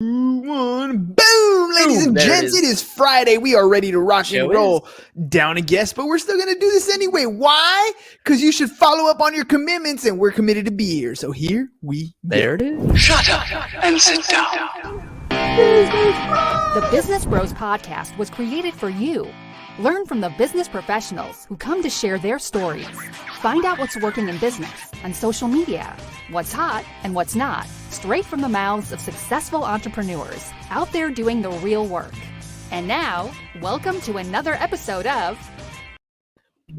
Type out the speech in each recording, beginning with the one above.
One, boom, ladies and gents, it is Friday. We are ready to rock and roll down a guest, but we're still going to do this anyway. Why? Because you should follow up on your commitments, and we're committed to be here. So here we go. There it is. Shut up and sit down. The Business Bros Podcast was created for you. Learn from the business professionals who come to share their stories. Find out what's working in business and social media, what's hot and what's not, straight from the mouths of successful entrepreneurs out there doing the real work. And now, welcome to another episode of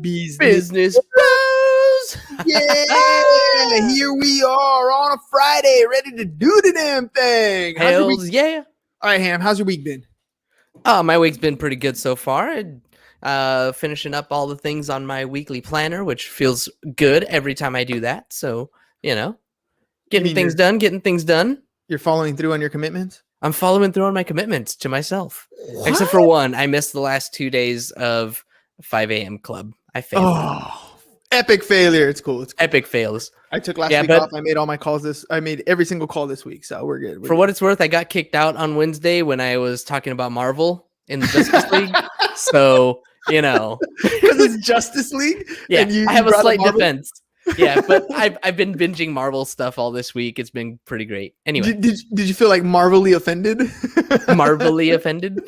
Business Bros. Yeah, here we are on a Friday, ready to do the damn thing. Hells yeah. All right, Ham, how's your week been? My week's been pretty good so far. Finishing up all the things on my weekly planner, which feels good every time I do that. So, getting things done. You're following through on your commitments? I'm following through on my commitments to myself. What? Except for one. I missed the last 2 days of 5 a.m. club. I failed. Oh, epic failure. It's cool. Epic fails. I took last week off. I made all my calls I made every single call this week, so we're good. For what it's worth, I got kicked out on Wednesday when I was talking about Marvel in the Justice League. So, because it's Justice League. Yeah, I have a slight defense. Yeah, but I've been binging Marvel stuff all this week. It's been pretty great. Anyway, did you feel like marvelly offended? Marvelly offended.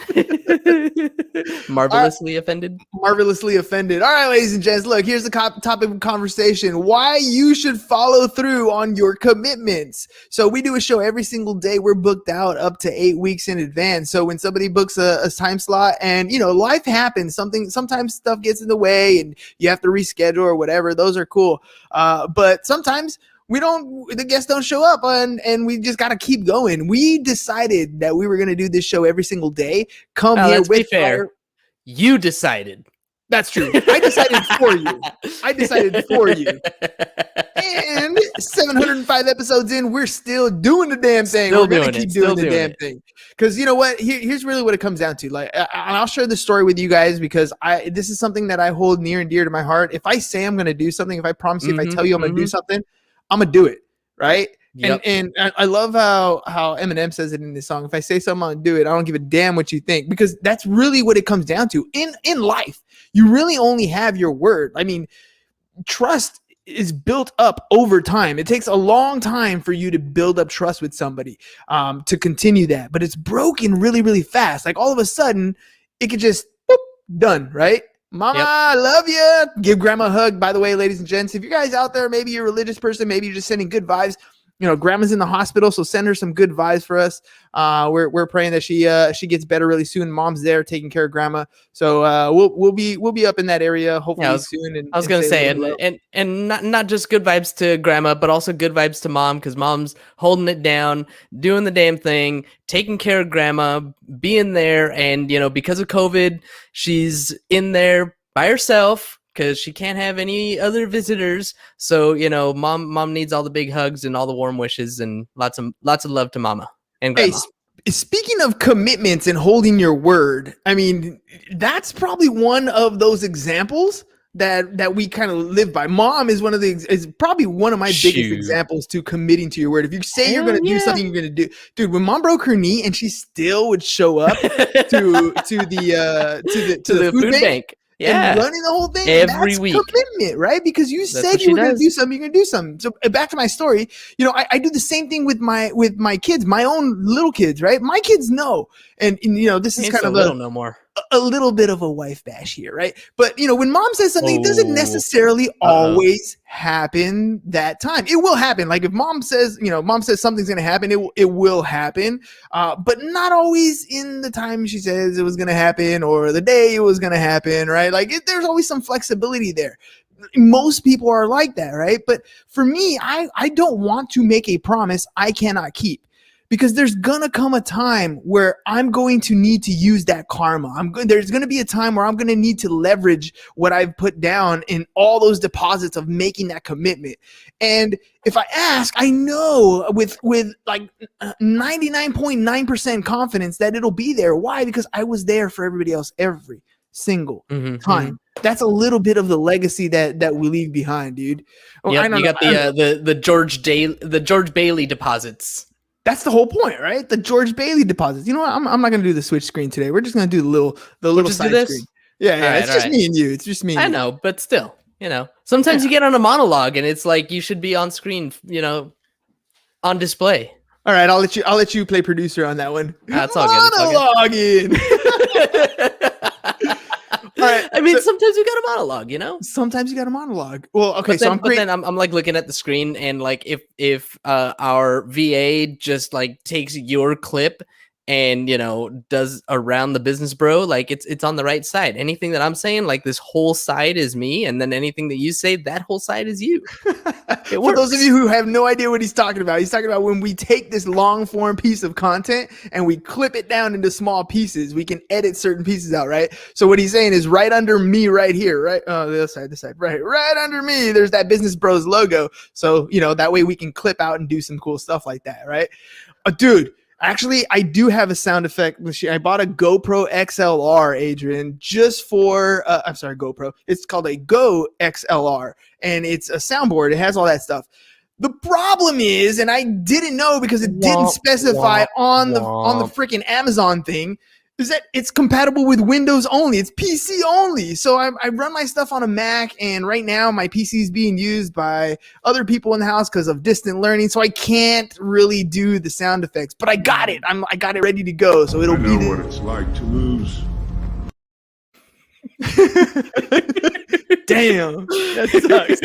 Marvelously offended. Marvelously offended. All right, ladies and gents, look, here's the topic of conversation: why you should follow through on your commitments. So we do a show every single day. We're booked out up to 8 weeks in advance. So when somebody books a time slot, and life happens, sometimes stuff gets in the way, and you have to reschedule or whatever. Those are cool. But sometimes the guests don't show up, and we just got to keep going. We decided that we were going to do this show every single day. Here let's be fair. You decided. That's true. I decided for you. And 705 episodes in, we're still doing the damn thing. We're going to keep doing the damn thing. Because you know what? Here's really what it comes down to. Like, I'll share this story with you guys because this is something that I hold near and dear to my heart. If I say I'm going to do something, if I promise you, if I tell you I'm going to do something, I'm going to do it. Right? Yep. And I love how Eminem says it in this song. If I say something, I'll do it. I don't give a damn what you think, because that's really what it comes down to. In life, you really only have your word. I mean, trust is built up over time. It takes a long time for you to build up trust with somebody, to continue that. But it's broken really, really fast. Like all of a sudden, it could just done, right? Mama, yep. I love you. Give grandma a hug. By the way, ladies and gents, if you guys out there, maybe you're a religious person, maybe you're just sending good vibes. Grandma's in the hospital, so send her some good vibes for us. We're praying that she gets better really soon. Mom's there taking care of grandma, so we'll be up in that area hopefully soon. And I was gonna say, and not just good vibes to grandma, but also good vibes to mom, because mom's holding it down, doing the damn thing, taking care of grandma, being there, and because of COVID, she's in there by herself, because she can't have any other visitors. So, mom needs all the big hugs and all the warm wishes and lots of love to mama and grandma. Hey, speaking of commitments and holding your word, I mean, that's probably one of those examples that we kind of live by. Mom is probably one of my biggest examples to committing to your word. If you say you're going to do something, you're going to do. Dude, when mom broke her knee and she still would show up to the food bank. Yeah, and running the whole thing every week. Commitment, right? Because you said you were going to do something, you're going to do something. So back to my story, I do the same thing with my kids, my own little kids, right? My kids know, and this is kind of a little bit of a wife bash here, right? But when mom says something, it doesn't necessarily always happen that time. It will happen. Like if mom says something's going to happen, it will happen, but not always in the time she says it was going to happen or the day it was going to happen, right? Like there's always some flexibility there. Most people are like that, right? But for me, I don't want to make a promise I cannot keep. Because there's gonna come a time where I'm going to need to use that karma. There's gonna be a time where I'm gonna need to leverage what I've put down in all those deposits of making that commitment. And if I ask, I know with like 99.9% confidence that it'll be there. Why? Because I was there for everybody else every single time. That's a little bit of the legacy that we leave behind, dude. You got the George Bailey deposits. That's the whole point, right? The George Bailey deposits. You know what? I'm not going to do the switch screen today. We're just going to do the little side screen. Yeah. It's just me and you. It's just me and you. I know, but still, sometimes you get on a monologue and it's like you should be on screen, on display. All right, I'll let you play producer on that one. That's all good. Monologuing. All right. I mean, sometimes you got a monologue, Sometimes you got a monologue. Well, okay, but then I'm like looking at the screen and like if our VA just like takes your clip and does around the business bro, like it's on the right side. Anything that I'm saying, like this whole side is me, and then anything that you say, that whole side is you. For those of you who have no idea what he's talking about when we take this long form piece of content and we clip it down into small pieces, we can edit certain pieces out, right? So what he's saying is right under me right here, right? Oh, the other side, right under me, there's that Business Bros logo. So, that way we can clip out and do some cool stuff like that, right? Dude, actually, I do have a sound effect machine. I bought a GoPro XLR, Adrian, just for, I'm sorry, GoPro. It's called a Go XLR, and it's a soundboard. It has all that stuff. The problem is, and I didn't know because it didn't specify on the freaking Amazon thing, is that it's compatible with Windows only. It's PC only. So I run my stuff on a Mac, and right now my PC is being used by other people in the house because of distant learning. So I can't really do the sound effects, but I got it. I got it ready to go. So it'll be what it's like to lose. Damn, that sucks.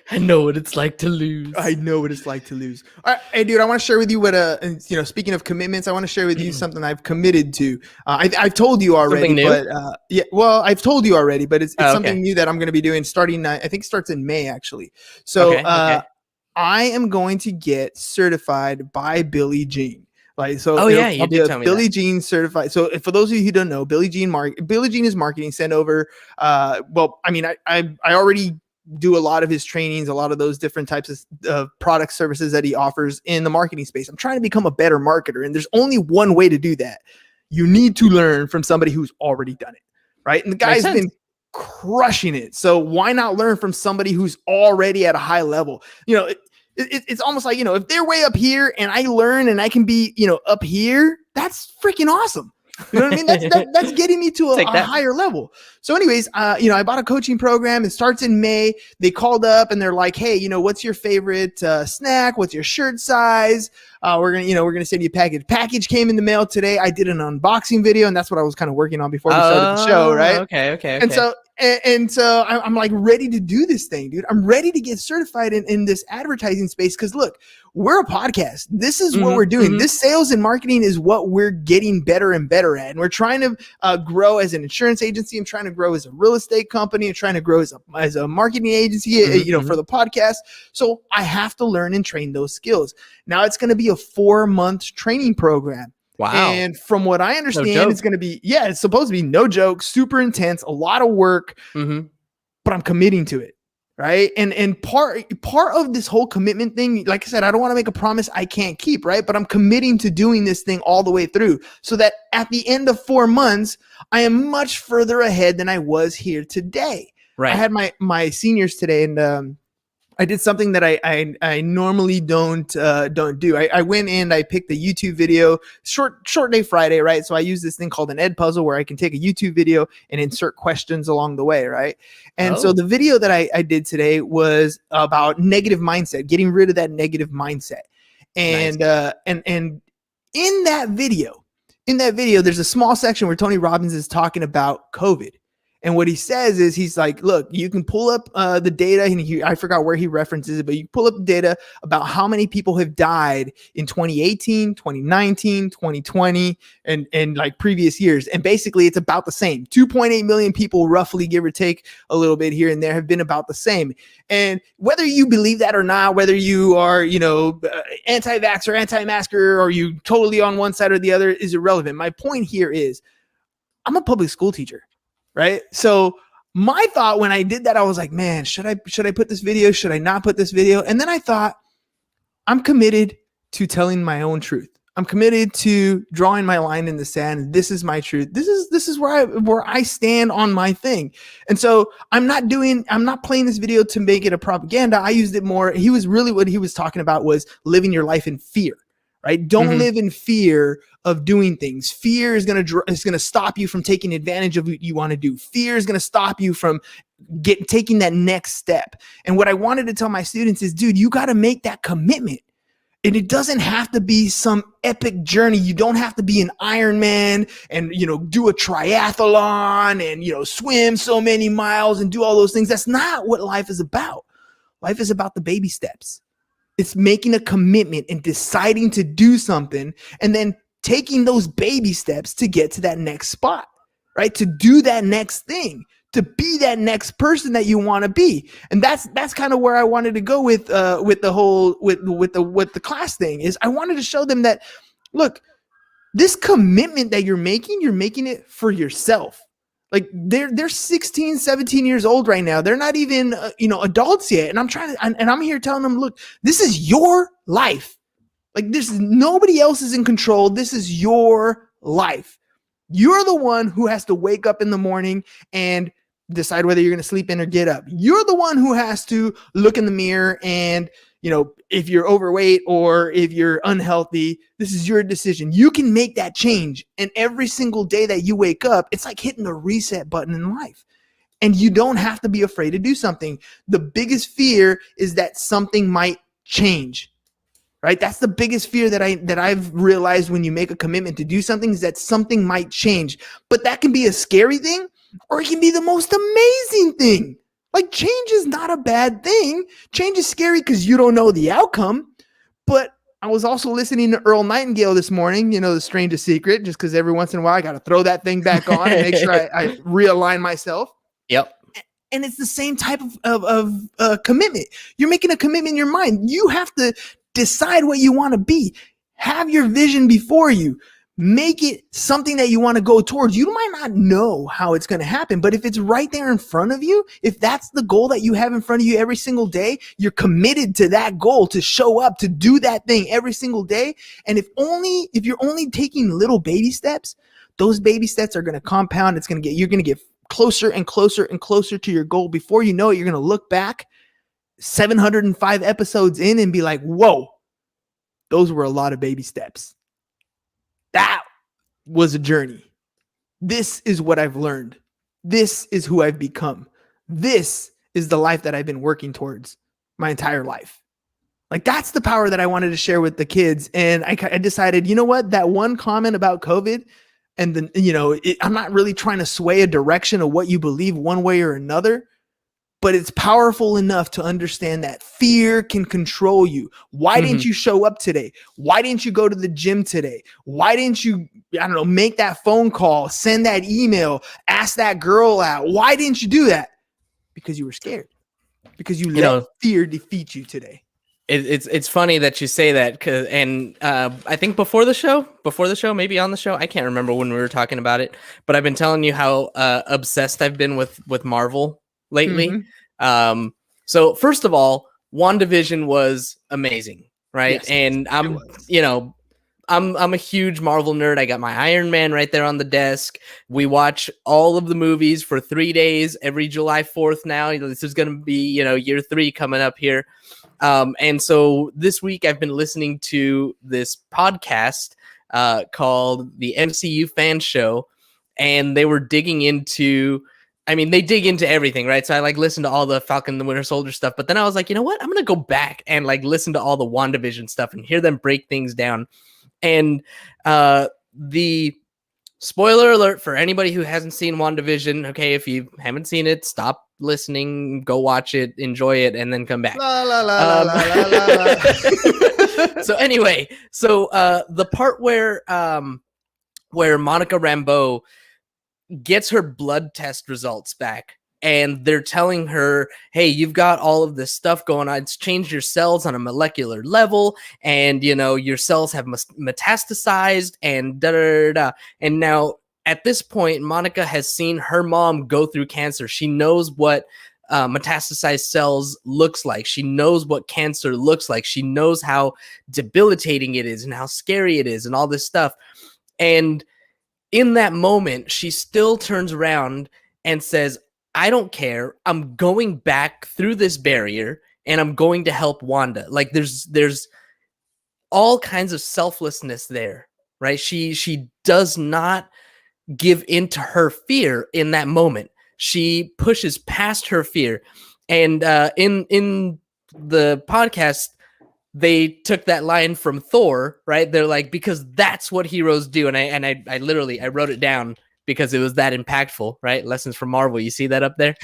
I know what it's like to lose. I know what it's like to lose. All right, hey, dude, I want to share with you what, speaking of commitments, I want to share with you something I've committed to. I've told you already, but I've told you already, but it's something new that I'm going to be doing starting, I think it starts in May, actually. So I am going to get certified by Billie Jean. Like, so you did tell me Billie that. Jean certified. So for those of you who don't know, Billie Jean is marketing. Sent over. I already do a lot of his trainings, a lot of those different types of product services that he offers in the marketing space. I'm trying to become a better marketer, and there's only one way to do that. You need to learn from somebody who's already done it, right? And the guy's been crushing it. So why not learn from somebody who's already at a high level? It's almost like, if they're way up here and I learn and I can be, up here, that's freaking awesome. You know what I mean? That's getting me to a higher level. So anyways, I bought a coaching program. It starts in May. They called up and they're like, hey, what's your favorite snack? What's your shirt size? We're going to send you a package. Package came in the mail today. I did an unboxing video, and that's what I was kind of working on before we started the show. Right. Okay. And so I'm like ready to do this thing, dude. I'm ready to get certified in this advertising space. Cause look, we're a podcast. This is what we're doing. This sales and marketing is what we're getting better and better at. And we're trying to grow as an insurance agency. I'm trying to grow as a real estate company. I'm trying to grow as a marketing agency, for the podcast. So I have to learn and train those skills. Now it's going to be a 4-month training program. Wow. And from what I understand, it's going to be, it's supposed to be no joke, super intense, a lot of work, but I'm committing to it. Right. And part of this whole commitment thing, like I said, I don't want to make a promise I can't keep. Right. But I'm committing to doing this thing all the way through so that at the end of 4 months, I am much further ahead than I was here today. Right. I had my seniors today, and I did something that I normally don't do. I went in, I picked a YouTube video, short day Friday, right? So I use this thing called an Ed Puzzle where I can take a YouTube video and insert questions along the way, right? And so the video that I did today was about negative mindset, getting rid of that negative mindset. And and in that video, there's a small section where Tony Robbins is talking about COVID. And what he says is he's like, look, you can pull up the data, and I forgot where he references it, but you pull up the data about how many people have died in 2018, 2019, 2020, and like previous years. And basically it's about the same. 2.8 million people, roughly, give or take a little bit here and there, have been about the same. And whether you believe that or not, whether you are, anti-vax or anti-masker, or you totally on one side or the other, is irrelevant. My point here is I'm a public school teacher. Right. So my thought when I did that, I was like, man, should I put this video? Should I not put this video? And then I thought, I'm committed to telling my own truth. I'm committed to drawing my line in the sand. This is my truth. This is where I stand on my thing. And so I'm not playing this video to make it a propaganda. I used it more. What he was talking about was living your life in fear, right? Don't live in fear of doing things. Fear is going to stop you from taking advantage of what you want to do. Fear is going to stop you from taking that next step. And what I wanted to tell my students is, dude, you got to make that commitment. And it doesn't have to be some epic journey. You don't have to be an Ironman and, do a triathlon and, swim so many miles and do all those things. That's not what life is about. Life is about the baby steps. It's making a commitment and deciding to do something and then taking those baby steps to get to that next spot, right? To do that next thing, to be that next person that you want to be. And that's kind of where I wanted to go with the class thing. Is I wanted to show them that, look, this commitment that you're making it for yourself. Like they're 16, 17 years old right now. They're not even adults yet. And I'm here telling them, look, this is your life. Like nobody else is in control. This is your life. You're the one who has to wake up in the morning and decide whether you're going to sleep in or get up. You're the one who has to look in the mirror and, if you're overweight or if you're unhealthy, this is your decision. You can make that change. And every single day that you wake up, it's like hitting the reset button in life. And you don't have to be afraid to do something. The biggest fear is that something might change. Right? That's the biggest fear that I've realized when you make a commitment to do something, is that something might change. But that can be a scary thing, or it can be the most amazing thing. Like, change is not a bad thing. Change is scary because you don't know the outcome. But I was also listening to Earl Nightingale this morning, The Strangest Secret, just because every once in a while I got to throw that thing back on and make sure I realign myself. Yep. And it's the same type of commitment. You're making a commitment in your mind. You have to decide what you want to be. Have your vision before you. Make it something that you want to go towards. You might not know how it's going to happen, but if it's right there in front of you, if that's the goal that you have in front of you every single day, you're committed to that goal, to show up, to do that thing every single day. And if you're only taking little baby steps, those baby steps are going to compound. You're going to get closer and closer and closer to your goal. Before you know it, you're going to look back 705 episodes in and be like, whoa, those were a lot of baby steps. That was a journey. This is what I've learned. This is who I've become. This is the life that I've been working towards my entire life. Like, that's the power that I wanted to share with the kids. And I decided, you know what, that one comment about COVID, and then, I'm not really trying to sway a direction of what you believe one way or another, but it's powerful enough to understand that fear can control you. Why didn't you show up today? Why didn't you go to the gym today? Why didn't you, make that phone call, send that email, ask that girl out? Why didn't you do that? Because you were scared. Because you let fear defeat you today. It's funny that you say that, and I think before the show, maybe on the show, I can't remember when we were talking about it, but I've been telling you how obsessed I've been with Marvel lately. So first of all, WandaVision was amazing, right? Yes, and I'm a huge Marvel nerd. I got my Iron Man right there on the desk. We watch all of the movies for 3 days every July 4th now. This is going to be, year 3 coming up here. And so this week I've been listening to this podcast called the MCU Fan Show, and they were digging into, they dig into everything, right? So I listen to all the Falcon and the Winter Soldier stuff, but then I was like, you know what? I'm going to go back and listen to all the WandaVision stuff and hear them break things down. And the spoiler alert for anybody who hasn't seen WandaVision, okay, if you haven't seen it, stop listening, go watch it, enjoy it, and then come back. La, la, la, la, la, la, la. So anyway, the part where Monica Rambeau gets her blood test results back, and they're telling her, hey, you've got all of this stuff going on. It's changed your cells on a molecular level, and your cells have metastasized, and da da da. And now at this point, Monica has seen her mom go through cancer. She knows what metastasized cells looks like. She knows what cancer looks like. She knows how debilitating it is and how scary it is and all this stuff. And in that moment, she still turns around and says, I don't care. I'm going back through this barrier and I'm going to help Wanda. Like there's all kinds of selflessness there, right? She does not give into her fear in that moment. She pushes past her fear. And in the podcast, they took that line from Thor, right? They're like, because that's what heroes do. And I literally wrote it down because it was that impactful, right? Lessons from Marvel. You see that up there?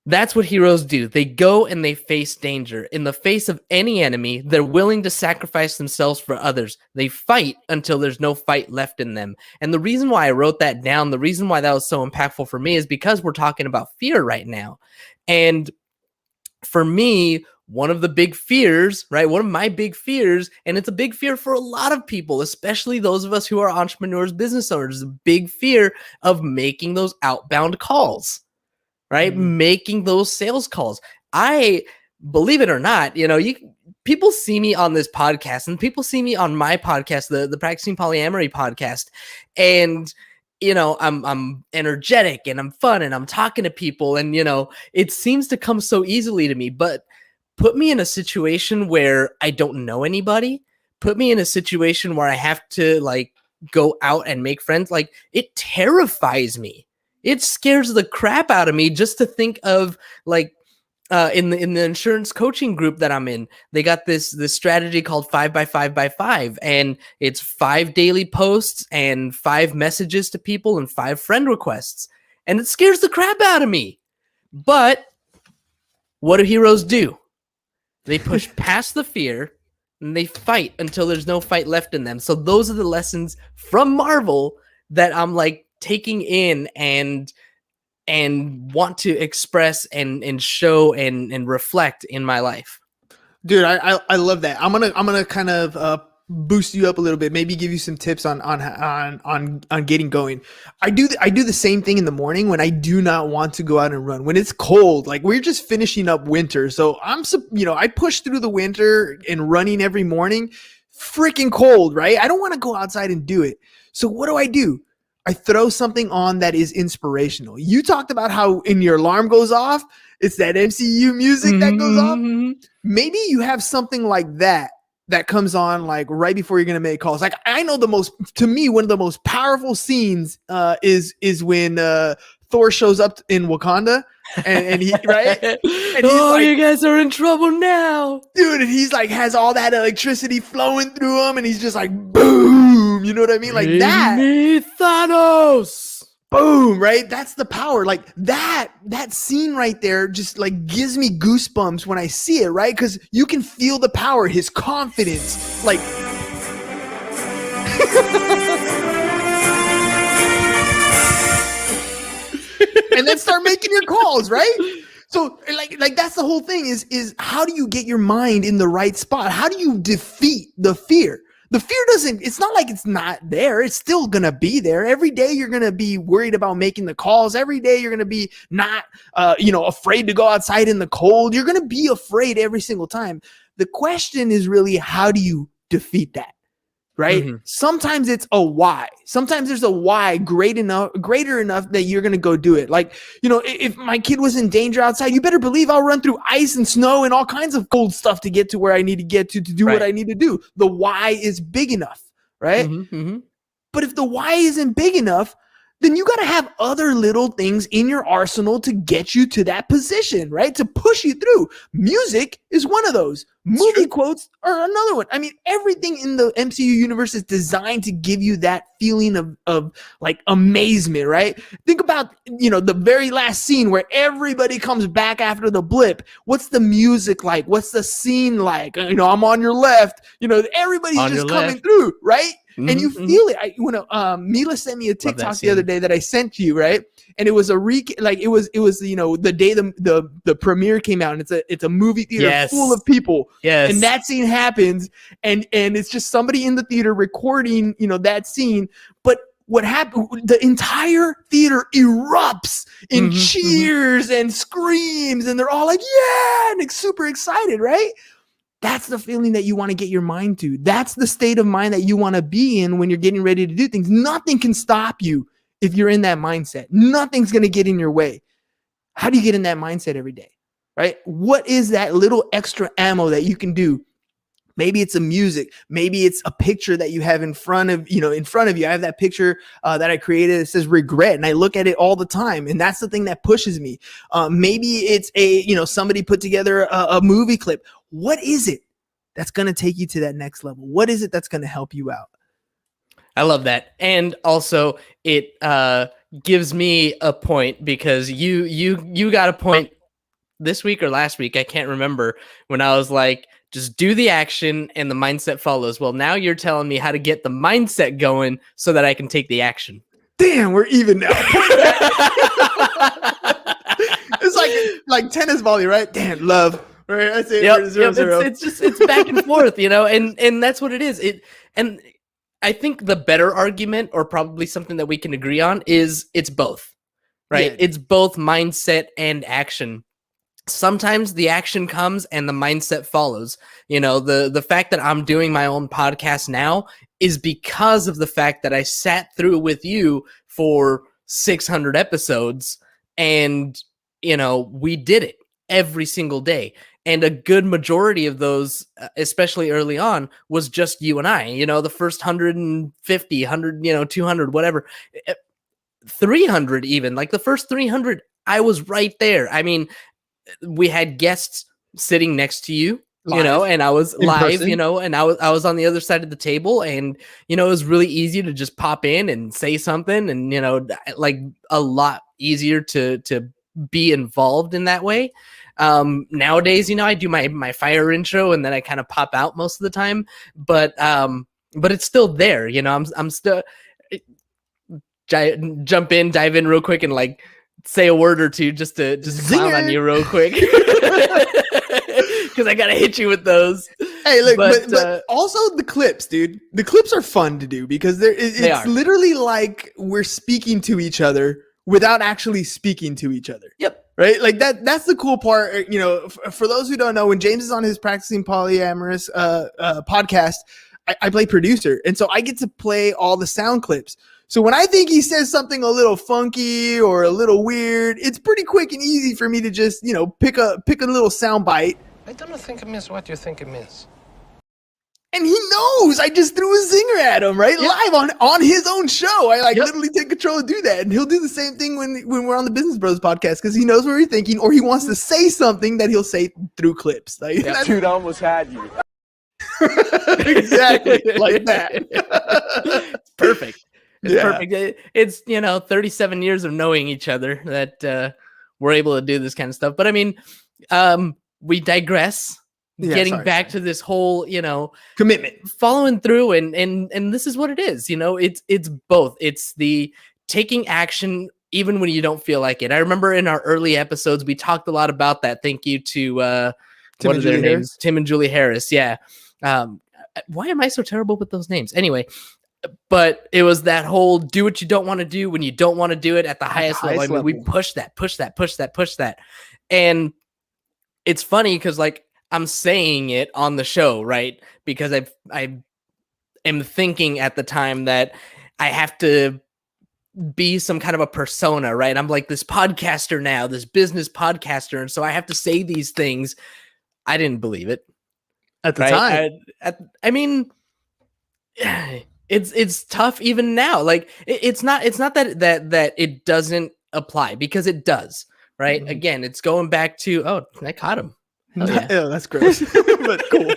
That's what heroes do. They go and they face danger. In the face of any enemy, they're willing to sacrifice themselves for others. They fight until there's no fight left in them. And the reason why I wrote that down, the reason why that was so impactful for me is because we're talking about fear right now. And for me, one of the big fears, right? One of my big fears, and it's a big fear for a lot of people, especially those of us who are entrepreneurs, business owners, is a big fear of making those outbound calls. Right? Making those sales calls. I believe it or not, people see me on this podcast and people see me on my podcast, the Practicing Polyamory podcast. And, I'm energetic and I'm fun and I'm talking to people and, it seems to come so easily to me, but put me in a situation where I don't know anybody, put me in a situation where I have to go out and make friends. Like it terrifies me. It scares the crap out of me just to think of in the insurance coaching group that I'm in, they got this strategy called 5x5x5, and it's 5 daily posts and 5 messages to people and 5 friend requests, and it scares the crap out of me. But what do heroes do? They push past the fear and they fight until there's no fight left in them. So those are the lessons from Marvel that I'm taking in and want to express and show and reflect in my life. Dude, I love that. I'm gonna kind of boost you up a little bit, maybe give you some tips on getting going. I do the same thing in the morning when I do not want to go out and run. When it's cold, like we're just finishing up winter. So I push through the winter and running every morning. Freaking cold, right? I don't want to go outside and do it. So what do? I throw something on that is inspirational. You talked about how in your alarm goes off, it's that MCU music that goes off. Maybe you have something like that comes on right before you're going to make calls. I know one of the most powerful scenes is when Thor shows up in Wakanda and he, right? And he's you guys are in trouble now. Dude, and he's has all that electricity flowing through him and he's just boom, you know what I mean? Like that. Me, Thanos. Boom, right? That's the power. That scene right there just gives me goosebumps when I see it, right? Because you can feel the power, his confidence, and then start making your calls, right? So that's the whole thing is how do you get your mind in the right spot? How do you defeat the fear? The fear it's not like it's not there. It's still going to be there. Every day you're going to be worried about making the calls. Every day you're going to be not, afraid to go outside in the cold. You're going to be afraid every single time. The question is really, how do you defeat that? Right? Mm-hmm. Sometimes it's a why. Sometimes there's a why greater enough that you're going to go do it. If my kid was in danger outside, you better believe I'll run through ice and snow and all kinds of cold stuff to get to where I need to get to do what I need to do. The why is big enough, right? Mm-hmm. But if the why isn't big enough, then you got to have other little things in your arsenal to get you to that position, right? To push you through. Music is one of those. Movie quotes are another one. I mean, everything in the MCU universe is designed to give you that feeling of amazement, right? Think about, the very last scene where everybody comes back after the blip. What's the music like? What's the scene like? I'm on your left. Everybody's on just coming through, right? Mm-hmm, and you feel it. Mila sent me a TikTok the other day that I sent to you, right? And it was it was the day the premiere came out, and it's a movie theater full of people. Yes. And that scene happens, and it's just somebody in the theater recording, that scene. But what happened, the entire theater erupts in cheers and screams, and they're all like, yeah, and super excited, right? That's the feeling that you want to get your mind to. That's the state of mind that you want to be in when you're getting ready to do things. Nothing can stop you if you're in that mindset. Nothing's going to get in your way. How do you get in that mindset every day, right? What is that little extra ammo that you can do? Maybe it's a music. Maybe it's a picture that you have in front of you. I have that picture that I created. It says regret, and I look at it all the time. And that's the thing that pushes me. Maybe it's somebody put together a movie clip. What is it that's going to take you to that next level? What is it that's going to help you out? I love that. And also it gives me a point, because you got a point this week or last week, I can't remember, when I was like, just do the action and the mindset follows. Well, now you're telling me how to get the mindset going so that I can take the action. Damn, we're even now. It's like tennis volley, right? Damn, love. Right, I say yep, 0-0. It's back and forth, and that's what it is. And I think the better argument, or probably something that we can agree on, is it's both, right? Yeah. It's both mindset and action. Sometimes the action comes and the mindset follows. The fact that I'm doing my own podcast now is because of the fact that I sat through with you for 600 episodes, and we did it every single day. And a good majority of those, especially early on, was just you and I. The first 150, 100, 200, whatever, 300 even. Like the first 300, I was right there. I mean, we had guests sitting next to you, and I was live, and I was on the other side of the table, and it was really easy to just pop in and say something, and like a lot easier to be involved in that way. Nowadays, I do my fire intro and then I kind of pop out most of the time, but it's still there. I'm still dive in real quick and like say a word or two just to clown on you real quick, because I gotta hit you with those. Hey, look, but also the clips, dude. The clips are fun to do because it's literally like we're speaking to each other without actually speaking to each other. Yep. Right? Like that's the cool part. For those who don't know, when James is on his Practicing Polyamorous podcast, I play producer. And so I get to play all the sound clips. So when I think he says something a little funky or a little weird, it's pretty quick and easy for me to just, pick a little sound bite. I don't think it means what you think it means. And he knows I just threw a zinger at him, right? Yep. Live on his own show. I literally take control and do that. And he'll do the same thing when we're on the Business Bros podcast, because he knows what we're thinking, or he wants to say something that he'll say through clips. Like, dude, I almost had you. Exactly. Like that. It's perfect. It's perfect. It's 37 years of knowing each other that we're able to do this kind of stuff. But I mean, we digress. Getting back to this whole, commitment, following through, and this is what it is. It's both. It's the taking action even when you don't feel like it. I remember in our early episodes we talked a lot about that. Thank you to Tim and Julie Harris. Tim and Julie Harris. Yeah. Why am I so terrible with those names? Anyway, but it was that whole do what you don't want to do when you don't want to do it at the highest level. I mean, we push that. And it's funny because like I'm saying it on the show, right? Because I am thinking at the time that I have to be some kind of a persona, right? I'm like this podcaster now, this business podcaster. And so I have to say these things. I didn't believe it at the time. I mean, it's tough even now. Like it's not that it doesn't apply, because it does, right? Mm-hmm. Again, it's going back to, I caught him. Yeah. Ew, that's gross, but cool.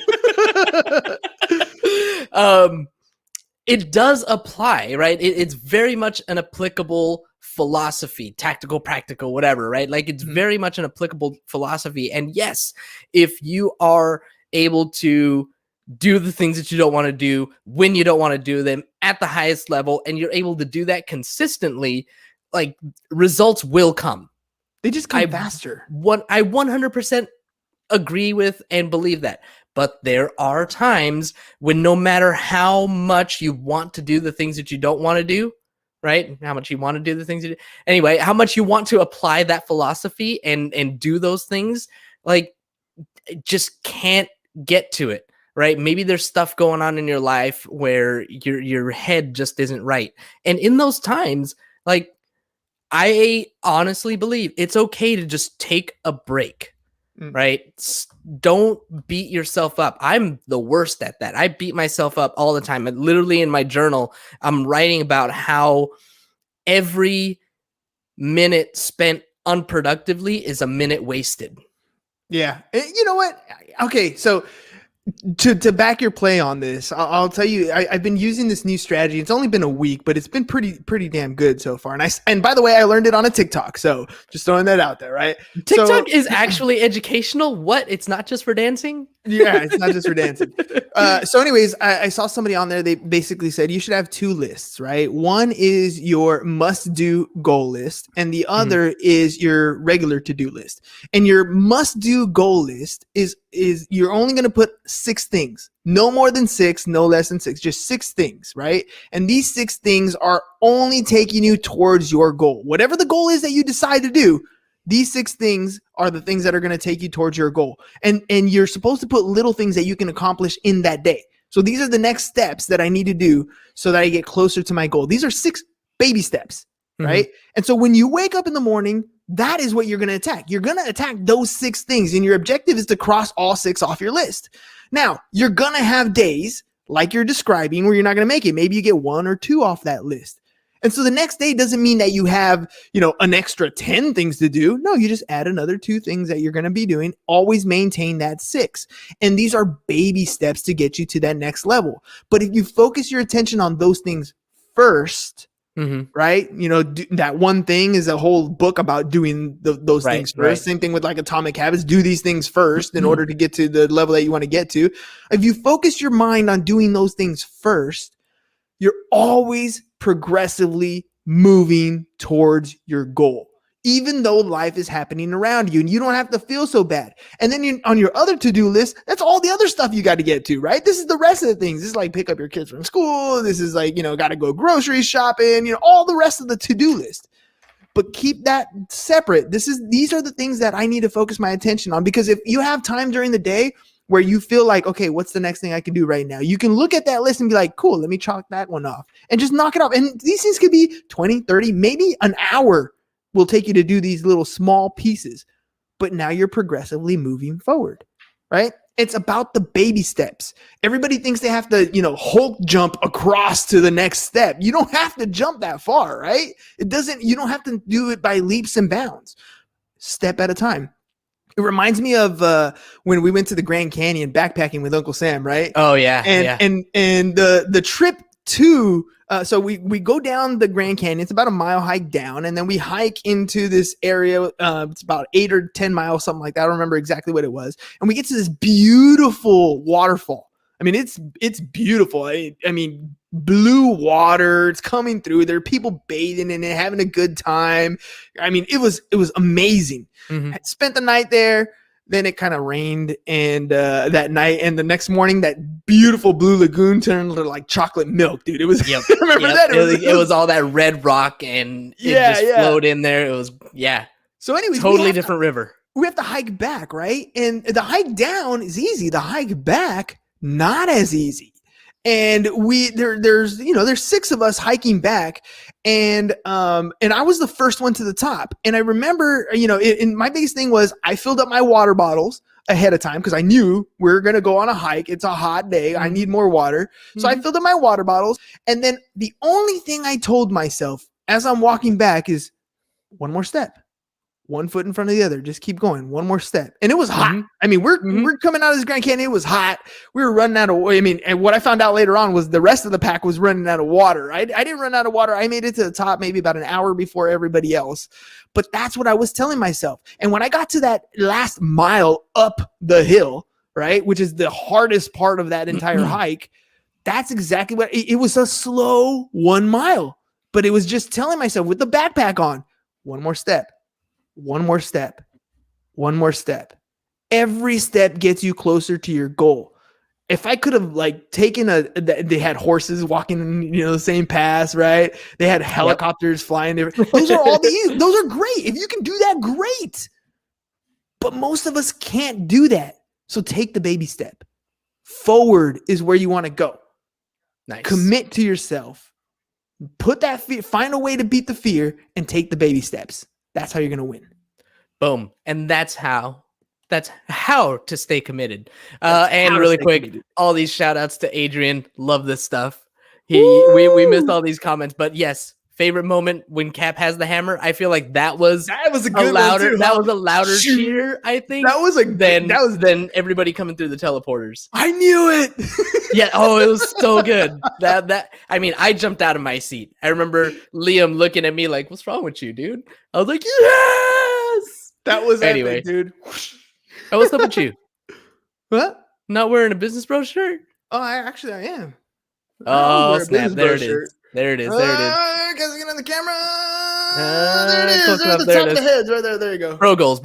It does apply, right? It's very much an applicable philosophy, tactical, practical, whatever, right? Like it's very much an applicable philosophy. And yes, if you are able to do the things that you don't want to do when you don't want to do them at the highest level, and you're able to do that consistently, like results will come. They just come faster. I 100% agree with and believe that. But there are times when no matter how much you want to do the things that you don't want to do, right? How much you want to do the things you do. Anyway, how much you want to apply that philosophy and do those things, like just can't get to it, right? Maybe there's stuff going on in your life where your head just isn't right. And in those times, like I honestly believe it's okay to just take a break. Right? Don't beat yourself up. I'm the worst at that. I beat myself up all the time. And literally in my journal, I'm writing about how every minute spent unproductively is a minute wasted. Yeah. You know what? Okay. So to back your play on this, I'll tell you, I've been using this new strategy. It's only been a week, but it's been pretty damn good so far. And by the way, I learned it on a TikTok. So just throwing that out there, right? TikTok is actually educational. What? It's not just for dancing? Yeah, it's not just for dancing. So anyways, I saw somebody on there. They basically said you should have two lists, right? One is your must-do goal list, and the other is your regular to-do list. And your must-do goal list is you're only going to put 6 things, no more than 6, no less than 6, just 6 things, right? And these 6 things are only taking you towards your goal. Whatever the goal is that you decide to do, these 6 things are the things that are going to take you towards your goal. And you're supposed to put little things that you can accomplish in that day. So these are the next steps that I need to do so that I get closer to my goal. These are 6 baby steps, right? And so when you wake up in the morning, that is what you're going to attack. You're going to attack those 6 things. And your objective is to cross all 6 off your list. Now, you're going to have days like you're describing where you're not going to make it. Maybe you get 1 or 2 off that list. And so the next day doesn't mean that you have, an extra 10 things to do. No, you just add another 2 things that you're going to be doing. Always maintain that 6. And these are baby steps to get you to that next level. But if you focus your attention on those things first, right? That one thing is a whole book about doing those things first. Right. Same thing with like Atomic Habits. Do these things first in order to get to the level that you want to get to. If you focus your mind on doing those things first, you're always progressively moving towards your goal, even though life is happening around you, and you don't have to feel so bad. And then on your other to-do list, that's all the other stuff you got to get to, right? This is the rest of the things. This is like pick up your kids from school. This is like, got to go grocery shopping, all the rest of the to-do list. But keep that separate. These are the things that I need to focus my attention on, because if you have time during the day where you feel like, okay, what's the next thing I can do right now? You can look at that list and be like, cool, let me chalk that one off and just knock it off. And these things could be 20, 30, maybe an hour will take you to do these little small pieces. But now you're progressively moving forward, right? It's about the baby steps. Everybody thinks they have to, Hulk jump across to the next step. You don't have to jump that far, right? You don't have to do it by leaps and bounds, step at a time. It reminds me of when we went to the Grand Canyon backpacking with Uncle Sam, right? Oh yeah, and the trip to so we go down the Grand Canyon. It's about a mile hike down, and then we hike into this area. It's about 8 or 10 miles, something like that. I don't remember exactly what it was. And we get to this beautiful waterfall. I mean, it's beautiful. I mean, blue water. It's coming through. There are people bathing in it, having a good time. I mean, it was amazing. I spent the night there. Then it kind of rained, and that night, and the next morning, that beautiful blue lagoon turned to like chocolate milk, dude. It was. Remember that? It was all that red rock, and it just flowed in there. It was So, anyways, totally different river. We have to hike back, right? And the hike down is easy. The hike back, not as easy. And there's 6 of us hiking back, and I was the first one to the top. And I remember, and my biggest thing was I filled up my water bottles ahead of time because I knew we were going to go on a hike. It's a hot day. I need more water. So I filled up my water bottles. And then the only thing I told myself as I'm walking back is one more step. One foot in front of the other. Just keep going. One more step. And it was hot. I mean, we're coming out of this Grand Canyon. It was hot. We were running out of, and what I found out later on was the rest of the pack was running out of water. I didn't run out of water. I made it to the top maybe about an hour before everybody else. But that's what I was telling myself. And when I got to that last mile up the hill, right, which is the hardest part of that entire hike, that's exactly what it was. A slow 1 mile, but it was just telling myself with the backpack on, one more step. One more step. One more step. Every step gets you closer to your goal. if I could have like taken they had horses walking in, the same paths, right? They had helicopters flying there. Those are those are great. If you can do that, great. But most of us can't do that. So take the baby step. Forward is where you want to go. Nice. Commit to yourself. Put that fear, find a way to beat the fear and take the baby steps. That's how you're going to win. Boom. And that's how to stay committed. And really quick, committed. All these shout outs to Adrian. Love this stuff. We missed all these comments, but yes, favorite moment when Cap has the hammer. I feel like that was a good louder. That was a louder cheer. I think than everybody coming through the teleporters. I knew it. Yeah. Oh, it was so good. I mean, I jumped out of my seat. I remember Liam looking at me like, "What's wrong with you, dude?" I was like, "Yes." That was anyway, epic, dude. Oh, what's up with you? What? Not wearing a Business Bro shirt? Oh, I am. Oh, snap. There it is. There it is. Guys, get on the camera. There it is. There's the top of the heads right there. There you go. Bro goals.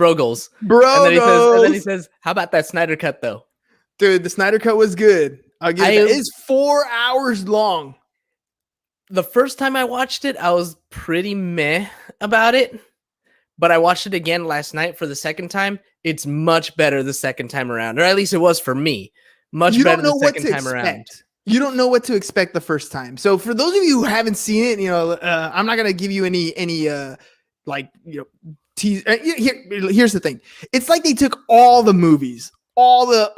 And then he says, how about that Snyder cut, though? Dude, the Snyder cut was good. I'll give it. It's 4 hours long. The first time I watched it, I was pretty meh about it. But I watched it again last night for the second time. It's much better the second time around. Or at least it was for me. Much better the second time around. You don't know what to expect the first time. So for those of you who haven't seen it, I'm not going to give you any tease. Here's the thing. It's like they took all the movies, all the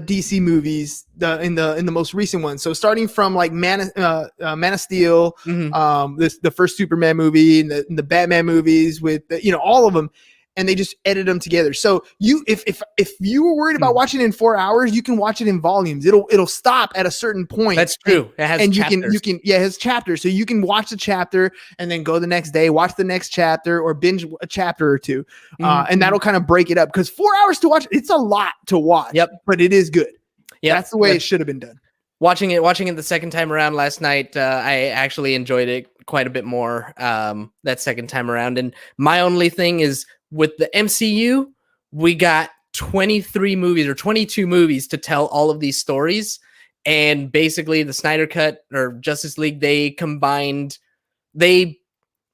DC movies in the most recent ones. So starting from like Man of Steel, the first Superman movie and the Batman movies with all of them. And they just edit them together. So if you were worried about watching it in 4 hours, you can watch it in volumes. It'll stop at a certain point. That's true. It has chapters. It has chapters. So you can watch the chapter and then go the next day, watch the next chapter, or binge a chapter or two, and that'll kind of break it up. Because 4 hours to watch, it's a lot to watch. Yep. But it is good. Yeah, that's the way it should have been done. Watching it the second time around last night, I actually enjoyed it quite a bit more that second time around. And my only thing is, with the MCU, we got 23 movies or 22 movies to tell all of these stories. And basically the Snyder Cut or Justice League, they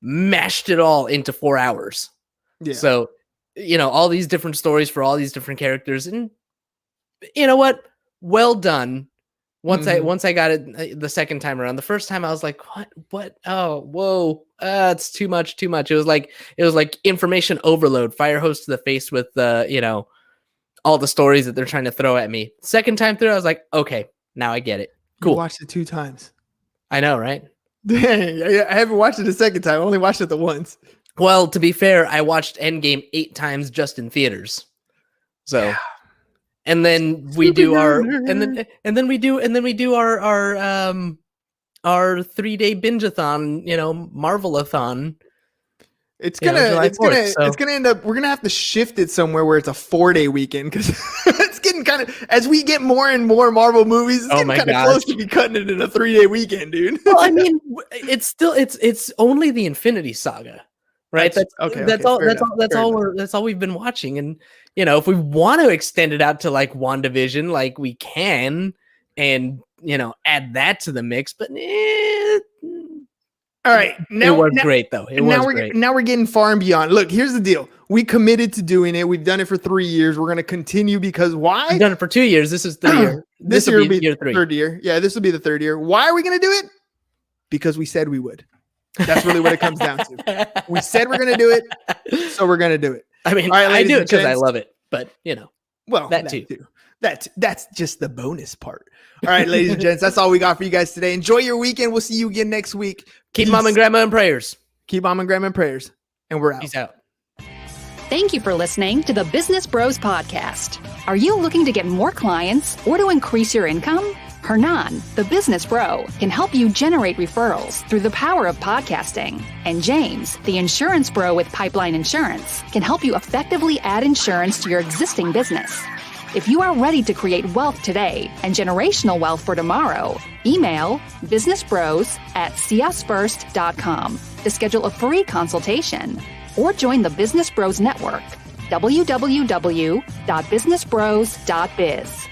mashed it all into 4 hours. Yeah. So, all these different stories for all these different characters. And you know what? Well done. Once I got it the second time around. The first time I was like, what? Oh, whoa. It's too much. It was like information overload, fire hose to the face with all the stories that they're trying to throw at me. Second time through, I was like, okay, now I get it. Cool. You watched it 2 times. I know, right? Dang, I haven't watched it a second time. I only watched it the once. Well, to be fair, I watched Endgame 8 times just in theaters. So yeah. And then we do our 3-day binge-a-thon, Marvel-a-thon. It's gonna end up. We're gonna have to shift it somewhere where it's a 4-day weekend because it's getting kind of, as we get more and more Marvel movies, it's getting kind of close to be cutting it in a 3-day weekend, dude. Well, I mean, it's only the Infinity Saga, right? That's all we've been watching, and if we want to extend it out to like WandaVision, like we can, and add that to the mix, but all right, it was great though. Now we're getting far and beyond. Look, here's the deal. We committed to doing it. We've done it for 3 years. We're going to continue because why? We've done it for 2 years. This is the year. This year will be year 3. Third year. Yeah, this will be the 3rd year. Why are we going to do it? Because we said we would. That's really what it comes down to. We said we're going to do it, so we're going to do it. I mean, right, I do it because I love it, but well, that too. That's just the bonus part. All right, ladies and gents, that's all we got for you guys today. Enjoy your weekend. We'll see you again next week. Keep mom and grandma in prayers. Keep mom and grandma in prayers. And we're out. Peace out. Thank you for listening to the Business Bros Podcast. Are you looking to get more clients or to increase your income? Hernan, the business bro, can help you generate referrals through the power of podcasting. And James, the insurance bro with Pipeline Insurance, can help you effectively add insurance to your existing business. If you are ready to create wealth today and generational wealth for tomorrow, email businessbros@csfirst.com to schedule a free consultation or join the Business Bros Network, www.businessbros.biz.